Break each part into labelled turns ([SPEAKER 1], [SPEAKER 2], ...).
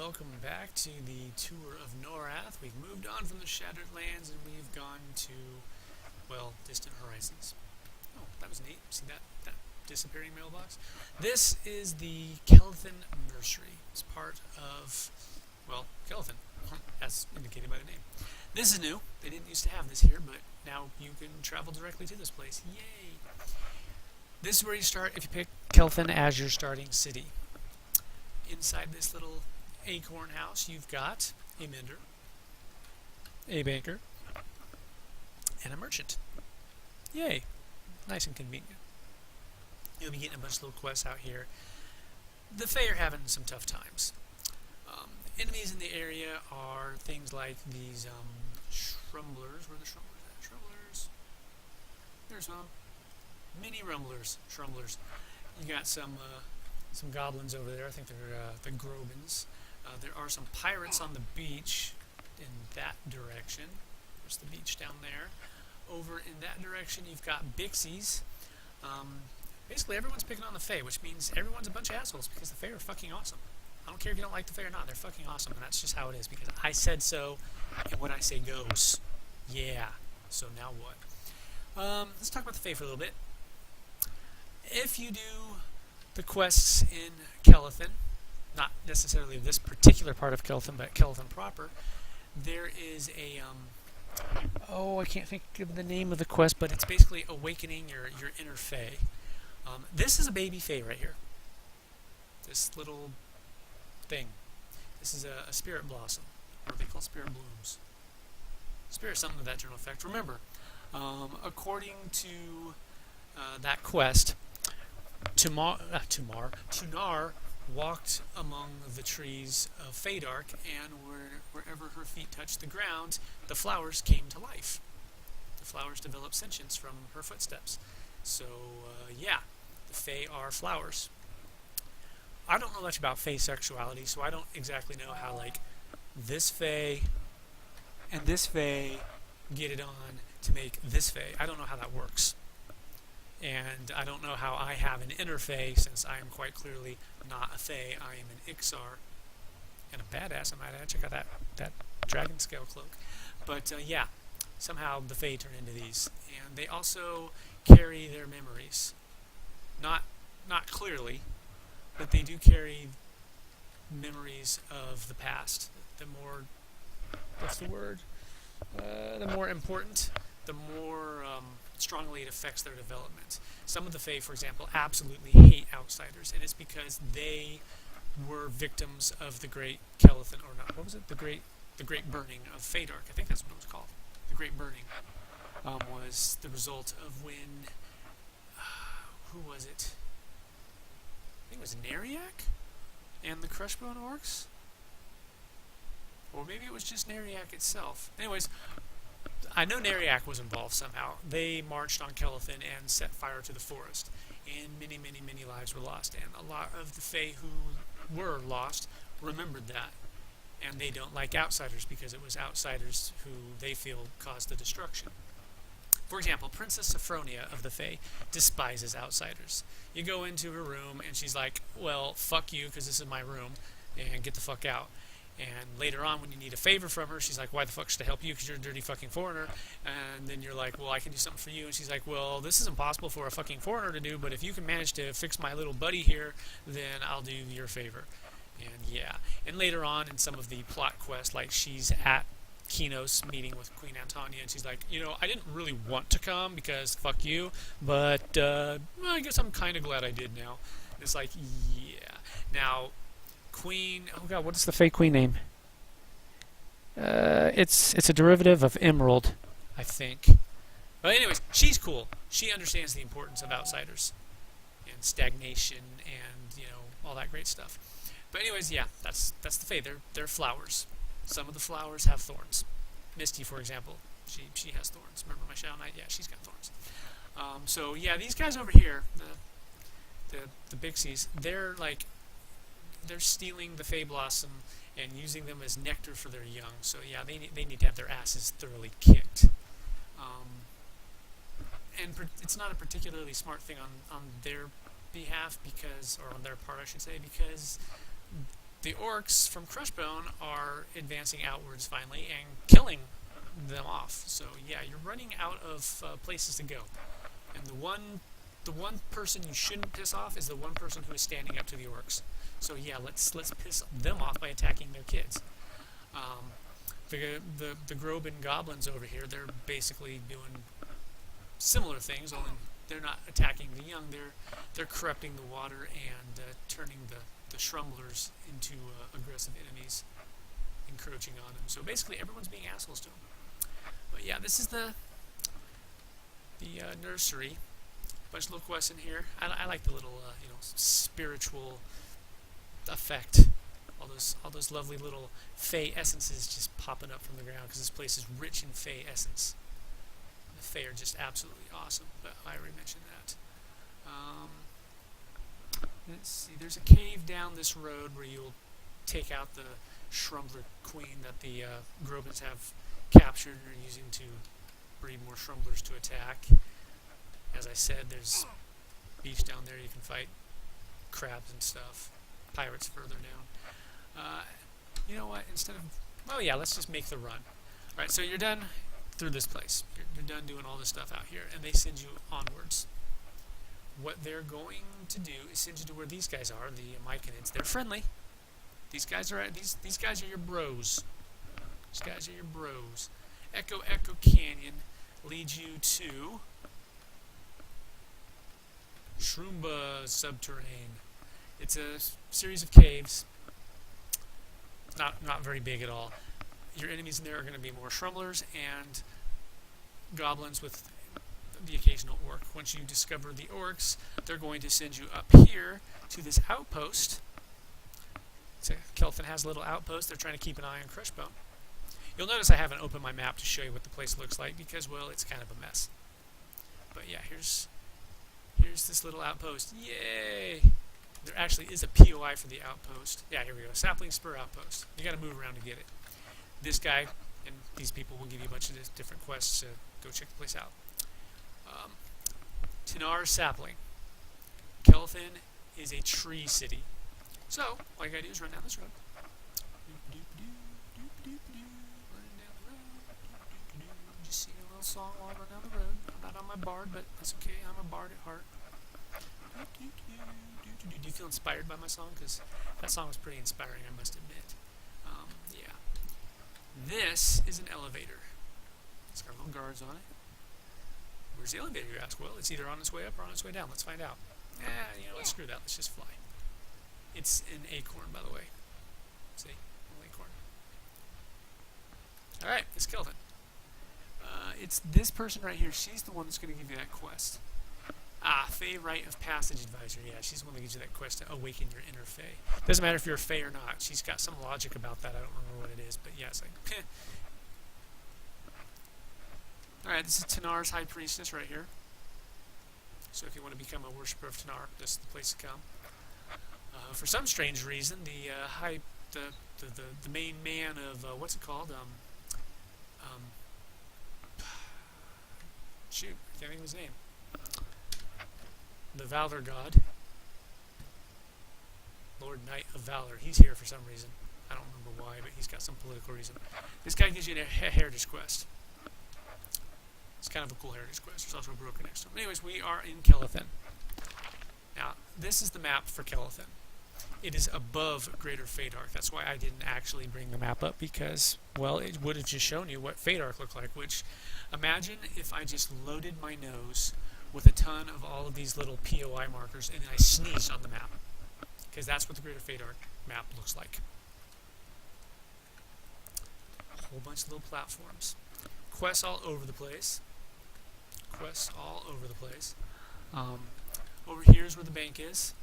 [SPEAKER 1] welcome back to the tour of Norath. We've moved on from the Shattered Lands and we've gone to, well, distant horizons. Oh, that was neat. See that disappearing mailbox? This is the Kelethin Nursery. It's part of, well, Kelethin, as indicated by the name. This is new. They didn't used to have this here, but now you can travel directly to this place. Yay! This is where you start if you pick Kelethin as your starting city. Inside this little acorn house, you've got a mender, a banker, and a merchant. Yay! Nice and convenient. You'll be getting a bunch of little quests out here. The Fae are having some tough times. Enemies in the area are things like these Shrumblers. Where are the Shrumblers at? Shrumblers. There's some. Mini Rumblers. Shrumblers. You got some goblins over there. I think they're the Grobins. There are some pirates on the beach in that direction. There's the beach down there. Over in that direction, you've got Bixies. Basically, everyone's picking on the Fae, which means everyone's a bunch of assholes because the Fae are fucking awesome. I don't care if you don't like the Fae or not. They're fucking awesome, and that's just how it is because I said so, and what I say goes. Yeah. So now what? Let's talk about the Fae for a little bit. If you do the quests in Kelethin, not necessarily this particular part of Kelethin, but Kelethin proper, there is a, I can't think of the name of the quest, but it's basically awakening your inner Fae. This is a baby Fae right here. This little thing. This is a spirit blossom, or they call spirit blooms. Spirit something to that general effect. Remember, according to that quest, Tunar walked among the trees of Fadark, and wherever her feet touched the ground, the flowers came to life. The flowers developed sentience from her footsteps. So, yeah, the Fae are flowers. I don't know much about Fae sexuality, so I don't exactly know how, like, this Fae and this Fae get it on to make this Fae. I don't know how that works. And I don't know how I have an inner Fae, since I am quite clearly not a Fae. I am an Ixar. And a badass, I might add. Check out that dragon scale cloak. But, yeah, somehow the Fae turn into these. And they also carry their memories. Not clearly, but they do carry memories of the past. The more, what's the word? The more important, the more strongly it affects their development. Some of the Fae, for example, absolutely hate outsiders, and it's because they were victims of the Great Kelethin, or not, what was it? The Great Burning of Fadark. I think that's what it was called. The Great Burning was the result of when, who was it? I think it was Neriak and the Crushbone Orcs? Or maybe it was just Neriak itself. Anyways, I know Neriak was involved somehow. They marched on Kelethin and set fire to the forest. And many, many, many lives were lost. And a lot of the Fae who were lost remembered that. And they don't like outsiders because it was outsiders who they feel caused the destruction. For example, Princess Sophronia of the Fae despises outsiders. You go into her room and she's like, well, fuck you because this is my room, and get the fuck out. And later on, when you need a favor from her, she's like, why the fuck should I help you because you're a dirty fucking foreigner? And then you're like, well, I can do something for you. And she's like, well, this is impossible for a fucking foreigner to do, but if you can manage to fix my little buddy here, then I'll do your favor. And yeah. And later on in some of the plot quests, like she's at Kinos meeting with Queen Antonia, and she's like, I didn't really want to come because fuck you, but I guess I'm kind of glad I did now. And it's like, yeah. Now, Queen, oh god, what is the Fae Queen name? It's a derivative of Emerald, I think. But anyways, she's cool. She understands the importance of outsiders and stagnation and all that great stuff. But anyways, yeah, that's the Fae. They're flowers. Some of the flowers have thorns. Misty, for example, she has thorns. Remember my Shadow Knight? Yeah, she's got thorns. So yeah, these guys over here, the Bixies, they're stealing the Fae Blossom and using them as nectar for their young. So yeah, they need to have their asses thoroughly kicked. And it's not a particularly smart thing on their behalf because, or on their part I should say, because The orcs from Crushbone are advancing outwards finally and killing them off. So yeah, you're running out of places to go. And the one person you shouldn't piss off is the one person who is standing up to the orcs. So yeah, let's piss them off by attacking their kids. The Groban goblins over here, they're basically doing similar things, only they're not attacking the young. They're corrupting the water and turning the Shrumblers into aggressive enemies, encroaching on them. So basically, everyone's being assholes to them. But yeah, this is the nursery. Bunch of little quests in here. I like the little spiritual effect. All those lovely little fey essences just popping up from the ground because this place is rich in fey essence. The fey are just absolutely awesome. But I already mentioned that. Let's see. There's a cave down this road where you'll take out the Shrumbler queen that the Grobans have captured and are using to breed more Shrumblers to attack. As I said, there's beach down there. You can fight crabs and stuff. Pirates further down. You know what? Instead of... Oh yeah, let's just make the run. Alright, so you're done through this place. You're done doing all this stuff out here, and they send you onwards. What they're going to do is send you to where these guys are, the Myconids. They're friendly. These guys are your bros. These guys are your bros. Echo Canyon leads you to Shrumba Subterrane. It's a series of caves. Not very big at all. Your enemies in there are going to be more Shrumblers and goblins with the occasional orc. Once you discover the orcs, they're going to send you up here to this outpost. So Kelethin has a little outpost. They're trying to keep an eye on Crushbone. You'll notice I haven't opened my map to show you what the place looks like because, well, it's kind of a mess. But yeah, here's this little outpost. Yay! There actually is a POI for the outpost. Yeah, here we go. Sapling Spur Outpost. You got to move around to get it. This guy and these people will give you a bunch of different quests to go check the place out. Tinar Sapling. Kelethin is a tree city. So, all you gotta do is run down this road. Just sing a little song while I run down the road. I'm not on my bard, but that's okay. I'm a bard at heart. Do you feel inspired by my song? Because that song was pretty inspiring, I must admit. Yeah. This is an elevator. It's got little guards on it. Where's the elevator, you ask? Well, it's either on its way up or on its way down. Let's find out. You know what? Screw that. Let's just fly. It's an acorn, by the way. See? An acorn. Alright, it's Kelethin. It's this person right here. She's the one that's going to give you that quest. Fey Rite of Passage Advisor. Yeah, she's the one that gives you that quest to awaken your inner Fey. Doesn't matter if you're a Fey or not. She's got some logic about that. I don't remember what it is, but yeah, it's like... Alright, this is Tinar's High Priestess right here. So if you want to become a worshipper of Tinar, this is the place to come. For some strange reason, the main man of what's it called? Shoot, I can't think of his name. The Valor God, Lord Knight of Valor. He's here for some reason. I don't remember why, but he's got some political reason. This guy gives you a heritage quest. It's kind of a cool heritage quest. There's also a broker next to him. Anyways, we are in Kelethin. Now, this is the map for Kelethin. It is above Greater Fadark. That's why I didn't actually bring the map up because, well, it would have just shown you what Fadark looked like, which, imagine if I just loaded my nose with a ton of all of these little POI markers and then I sneezed on the map. Because that's what the Greater Fadark map looks like. A whole bunch of little platforms. Quests all over the place. Quests all over the place. Over here is where the bank is.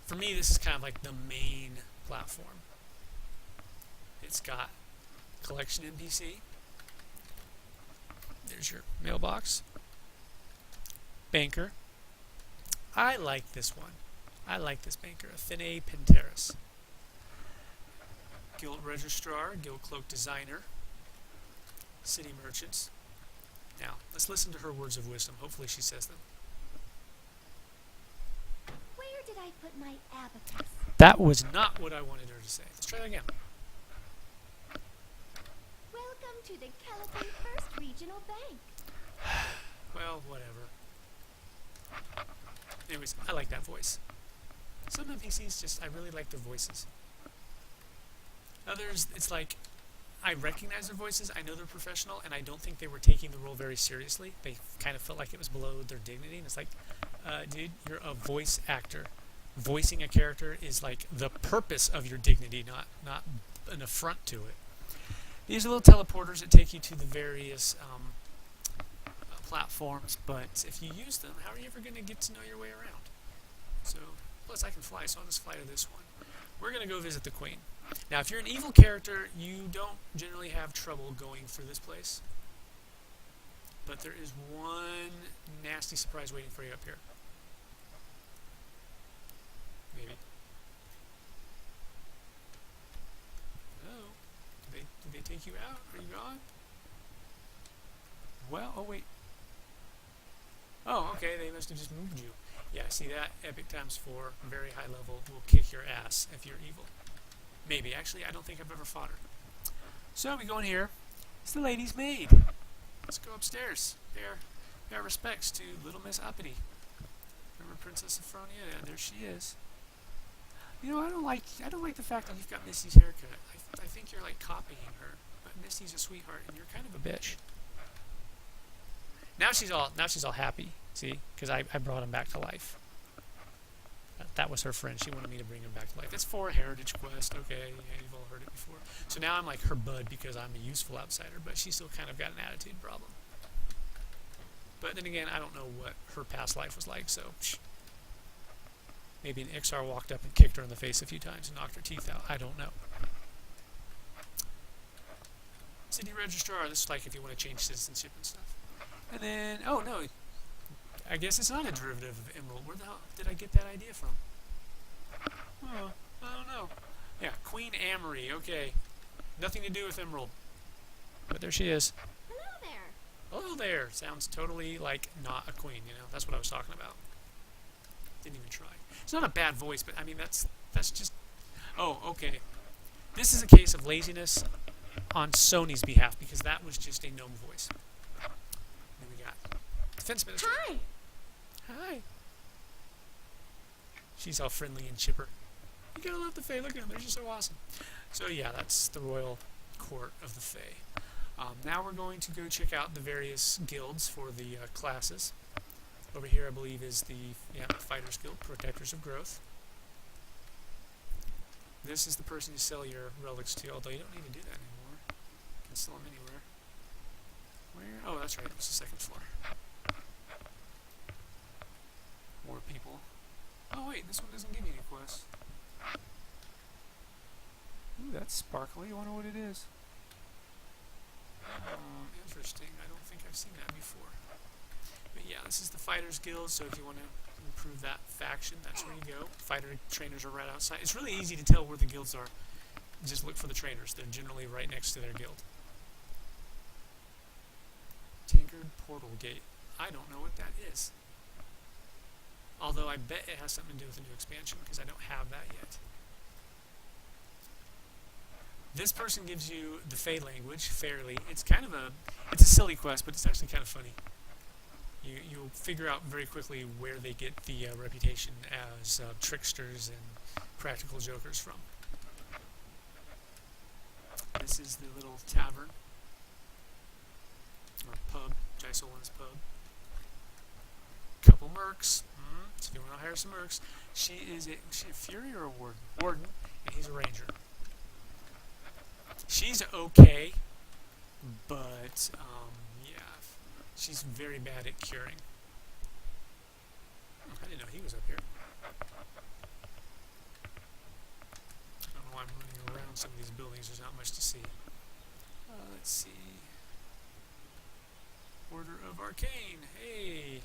[SPEAKER 1] For me, this is kind of like the main platform. It's got collection NPC. There's your mailbox. Banker. I like this one. I like this banker. Athene Penteris. Guild Registrar, Guild Cloak Designer. City Merchants. Now, let's listen to her words of wisdom. Hopefully she says them.
[SPEAKER 2] Where did I put my abacus?
[SPEAKER 1] That was not what I wanted her to say. Let's try that again.
[SPEAKER 2] Welcome to the Kelethin First Regional Bank.
[SPEAKER 1] Well, whatever. Anyways, I like that voice. Some NPCs just, I really like their voices. Others, it's like, I recognize their voices, I know they're professional, and I don't think they were taking the role very seriously. They kind of felt like it was below their dignity, and it's like, dude, you're a voice actor. Voicing a character is like the purpose of your dignity, not an affront to it. These are little teleporters that take you to the various platforms, but if you use them, how are you ever going to get to know your way around? So, plus I can fly, so I'll just fly to this one. We're going to go visit the Queen. Now, if you're an evil character, you don't generally have trouble going through this place. But there is one nasty surprise waiting for you up here. Maybe. Oh, did they take you out? Are you gone? Well, oh wait. Oh, okay, they must have just moved you. Yeah, see that? Epic times 4, very high level, will kick your ass if you're evil. Maybe. Actually, I don't think I've ever fought her. So we go in here. It's the lady's maid. Let's go upstairs. Pay our respects to Little Miss Uppity. Remember Princess Sophronia? Yeah, there she is. You know, I don't like the fact that you've got Missy's haircut. I think you're like copying her. But Missy's a sweetheart, and you're kind of a bitch. Now she's all happy. See, because I brought him back to life. That was her friend. She wanted me to bring him back to life. It's for a heritage quest. Okay, yeah, you've all heard it before. So now I'm like her bud because I'm a useful outsider, but she's still kind of got an attitude problem. But then again, I don't know what her past life was like, so maybe an XR walked up and kicked her in the face a few times and knocked her teeth out. I don't know. City Registrar. This is like if you want to change citizenship and stuff. And then, oh no, I guess it's not a derivative of Emerald. Where the hell did I get that idea from? Oh, I don't know. Yeah, Queen Amory. Okay, nothing to do with Emerald. But there she is.
[SPEAKER 2] Hello there.
[SPEAKER 1] Hello there. Sounds totally like not a queen, you know? That's what I was talking about. Didn't even try. It's not a bad voice, but I mean, that's just... Oh, okay. This is a case of laziness on Sony's behalf, because that was just a gnome voice. Then we got Defense Minister.
[SPEAKER 2] Hi.
[SPEAKER 1] Hi. She's all friendly and chipper. You gotta love the Fae. Look at them. They're just so awesome. So yeah, that's the royal court of the Fae. Now we're going to go check out the various guilds for the classes. Over here, I believe, is the Fighters Guild, Protectors of Growth. This is the person you sell your relics to, although you don't need to do that anymore. You can sell them anywhere. Where? Oh, that's right. It was the second floor. More people. Oh, wait. This one doesn't give you any quests. Ooh, that's sparkly. I wonder what it is. Interesting. I don't think I've seen that before. But yeah, this is the Fighters Guild, so if you want to improve that faction, that's where you go. Fighter trainers are right outside. It's really easy to tell where the guilds are. Just look for the trainers. They're generally right next to their guild. Tinkered Portal Gate. I don't know what that is. Although I bet it has something to do with the new expansion, because I don't have that yet. This person gives you the Fae language, fairly. It's kind of it's a silly quest, but it's actually kind of funny. You'll figure out very quickly where they get the reputation as tricksters and practical jokers from. This is the little tavern, or pub, Jaisolin's pub. Couple mercs. So if you want to hire some mercs, is she a Fury or a Warden? Warden, and he's a Ranger. She's okay, but yeah, she's very bad at curing. I didn't know he was up here. I don't know why I'm running around some of these buildings. There's not much to see. Let's see. Order of Arcane. Hey.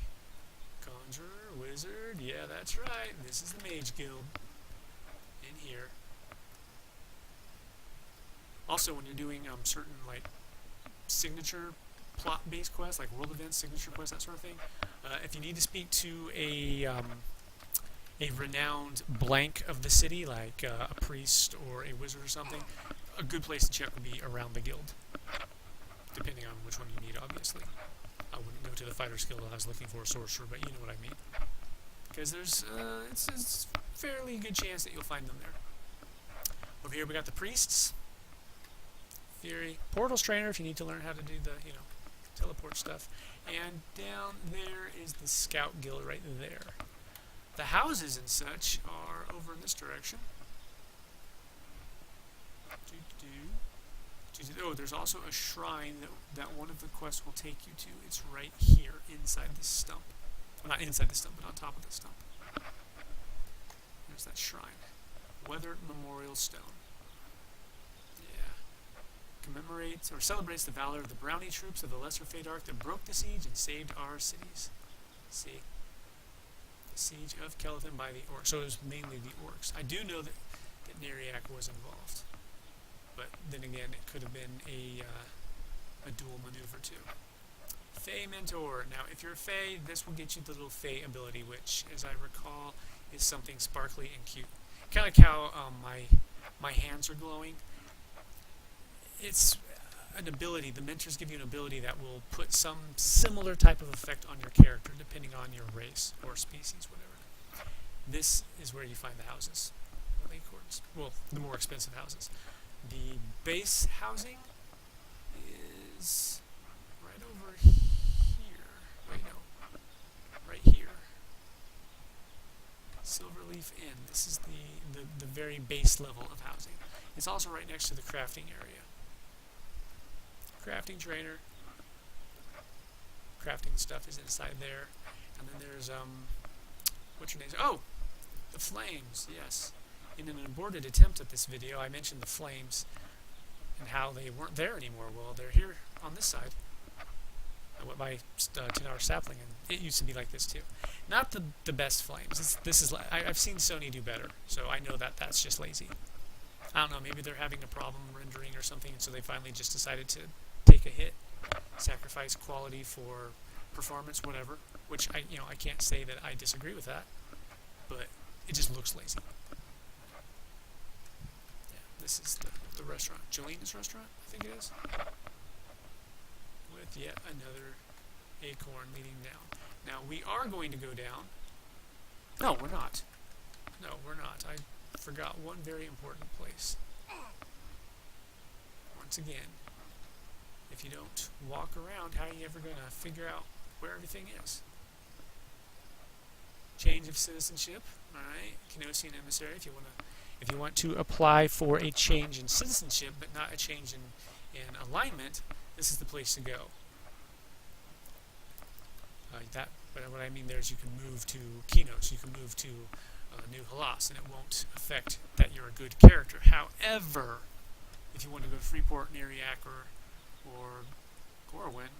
[SPEAKER 1] Conjurer, Wizard. Yeah, that's right. This is the Mage Guild. In here. Also, when you're doing certain like signature plot-based quests, like world events, signature quests, that sort of thing, if you need to speak to a a renowned blank of the city, like a priest or a wizard or something, a good place to check would be around the guild, depending on which one you need, obviously. I wouldn't go to the Fighter's Guild if I was looking for a sorcerer, but you know what I mean. Because there's it's fairly good chance that you'll find them there. Over here we got the priests. Fury. Portals trainer if you need to learn how to do the, teleport stuff. And down there is the scout guild right there. The houses and such are over in this direction. Oh, there's also a shrine that one of the quests will take you to. It's right here inside this stump. Well, not inside the stump, but on top of the stump. There's that shrine. Weathered Memorial Stone. Yeah. Commemorates or celebrates the valor of the brownie troops of the Lesser Fadark that broke the siege and saved our cities. See? The siege of Kelethin by the orcs. So it was mainly the orcs. I do know that Neriak was involved. But then again, it could have been a dual maneuver too. Fey Mentor. Now, if you're a Fey, this will get you the little Fey ability, which, as I recall, is something sparkly and cute. Kind of like how my hands are glowing. It's an ability. The mentors give you an ability that will put some similar type of effect on your character, depending on your race or species, whatever. This is where you find the houses. The acorns. Well, the more expensive houses. The base housing is right over here. Wait, no. Right here. Silverleaf Inn. This is the very base level of housing. It's also right next to the crafting area. Crafting trainer. Crafting stuff is inside there. And then there's, what's your name? Oh! The flames, yes. In an aborted attempt at this video, I mentioned the flames and how they weren't there anymore. Well, they're here on this side. I went by 10-hour sapling, and it used to be like this too. Not the best flames. This is I've seen Sony do better, so I know that that's just lazy. I don't know. Maybe they're having a problem rendering or something, and so they finally just decided to take a hit, sacrifice quality for performance, whatever. Which I can't say that I disagree with that, but it just looks lazy. This is the restaurant. Jolene's restaurant, I think it is. With yet another acorn leading down. Now, we are going to go down. No, we're not. No, we're not. I forgot one very important place. Once again, if you don't walk around, how are you ever going to figure out where everything is? Change of citizenship. Alright, Kelethin Emissary, if you want to apply for a change in citizenship, but not a change in alignment, this is the place to go. What I mean there is you can move to Kinos, you can move to New Halas, and it won't affect that you're a good character. However, if you want to go to Freeport, Neriak, or Gorwyn,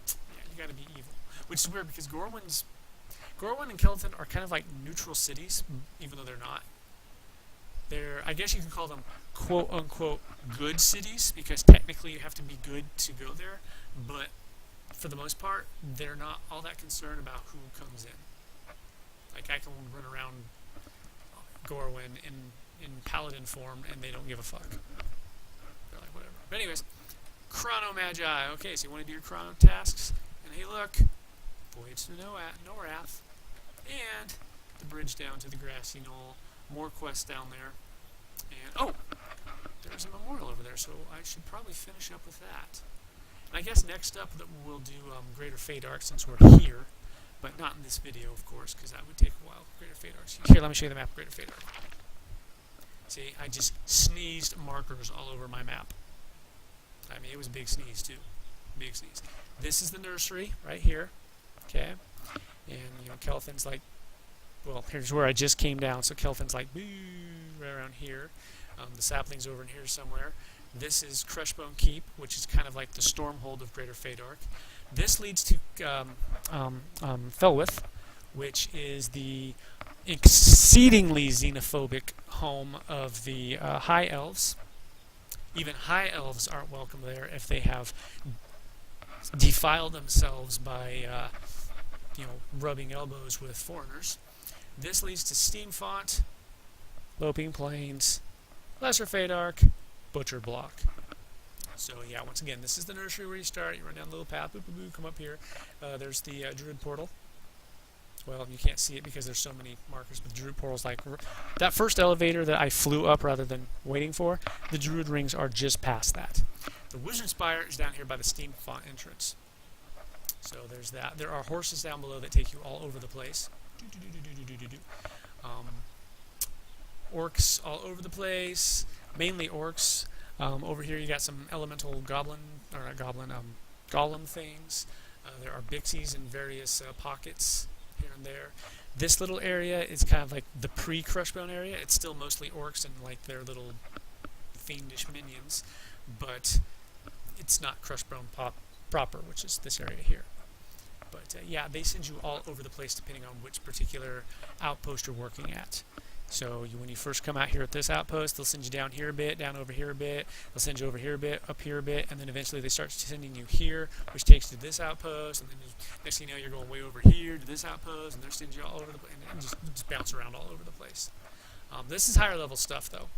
[SPEAKER 1] yeah, you got to be evil. Which is weird because Gorwyn and Kelethin are kind of like neutral cities, even though they're not. I guess you can call them quote-unquote good cities, because technically you have to be good to go there, but for the most part, they're not all that concerned about who comes in. Like, I can run around Gorwyn in paladin form, and they don't give a fuck. They're like, whatever. But anyways, Chrono Magi. Okay, so you want to do your Chrono tasks, and hey look, Voyage to Norath, and the bridge down to the grassy knoll. More quests down there. And, oh! There's a memorial over there, so I should probably finish up with that. And I guess next up that we'll do Greater Fadark, since we're here. But not in this video, of course, because that would take a while. Greater Fadark. Here, let me show you the map of Greater Fadark. See, I just sneezed markers all over my map. I mean, it was a big sneeze, too. Big sneeze. This is the nursery, right here. Okay? And, Kelethin's like, well, here's where I just came down, so Kelethin's like, boo, right around here. The sapling's over in here somewhere. This is Crushbone Keep, which is kind of like the Stormhold of Greater Fadark. This leads to Felwith, which is the exceedingly xenophobic home of the High Elves. Even High Elves aren't welcome there if they have defiled themselves by, rubbing elbows with foreigners. This leads to Steamfont, Loping Plains, Lesser Fadark, Butcher Block. So yeah, once again, this is the nursery where you start. You run down the little path, boop, boop, boop, come up here. There's the Druid Portal. Well, you can't see it because there's so many markers, but the Druid Portal's like that first elevator that I flew up rather than waiting for. The Druid Rings are just past that. The Wizard Spire is down here by the Steamfont entrance. So there's that. There are horses down below that take you all over the place. Orcs all over the place, mainly orcs. Over here you got some elemental goblin, or not goblin, golem things. There are bixies in various pockets here and there. This little area is kind of like the pre-Crushbone area. It's still mostly orcs and like their little fiendish minions, but it's not Crushbone proper, which is this area here. But yeah, they send you all over the place depending on which particular outpost you're working at. So when you first come out here at this outpost, they'll send you down here a bit, down over here a bit, they'll send you over here a bit, up here a bit, and then eventually they start sending you here, which takes you to this outpost, and then next thing you know you're going way over here to this outpost, and they're sending you all over the place, and just bounce around all over the place. This is higher level stuff though.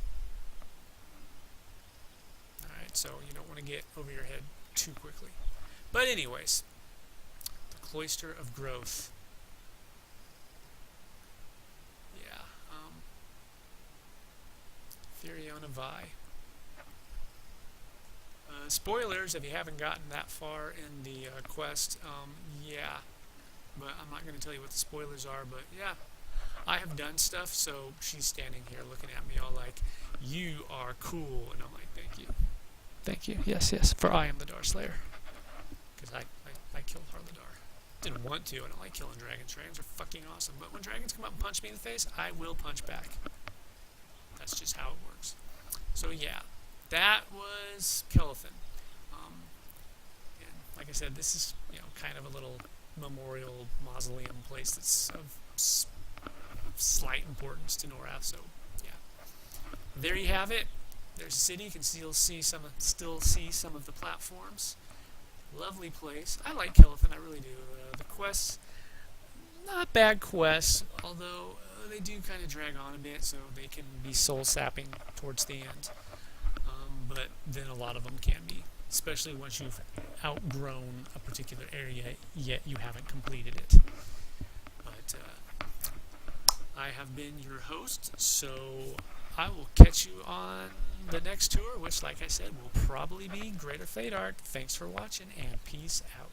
[SPEAKER 1] Alright, so you don't want to get over your head too quickly. But anyways, the Cloister of Growth. Furiona Vi. Spoilers if you haven't gotten that far in the quest. Yeah, but I'm not going to tell you what the spoilers are, but yeah, I have done stuff, so she's standing here looking at me all like, you are cool, and I'm like, thank you. Thank you, yes, yes, for I am the Darslayer. Because I killed Harladar. Didn't want to, I don't like killing dragons. Dragons are fucking awesome, but when dragons come up and punch me in the face, I will punch back. That's just how it works. So yeah, that was Kelethin. And like I said, this is kind of a little memorial mausoleum place that's of slight importance to Norath. So yeah, there you have it. There's a city. You can still see some of the platforms. Lovely place. I like Kelethin. I really do. The quests, not bad quests, although they do kind of drag on a bit, so they can be soul-sapping towards the end. But then a lot of them can be, especially once you've outgrown a particular area, yet you haven't completed it. But I have been your host, so I will catch you on the next tour, which, like I said, will probably be Greater Fadark. Thanks for watching, and peace out.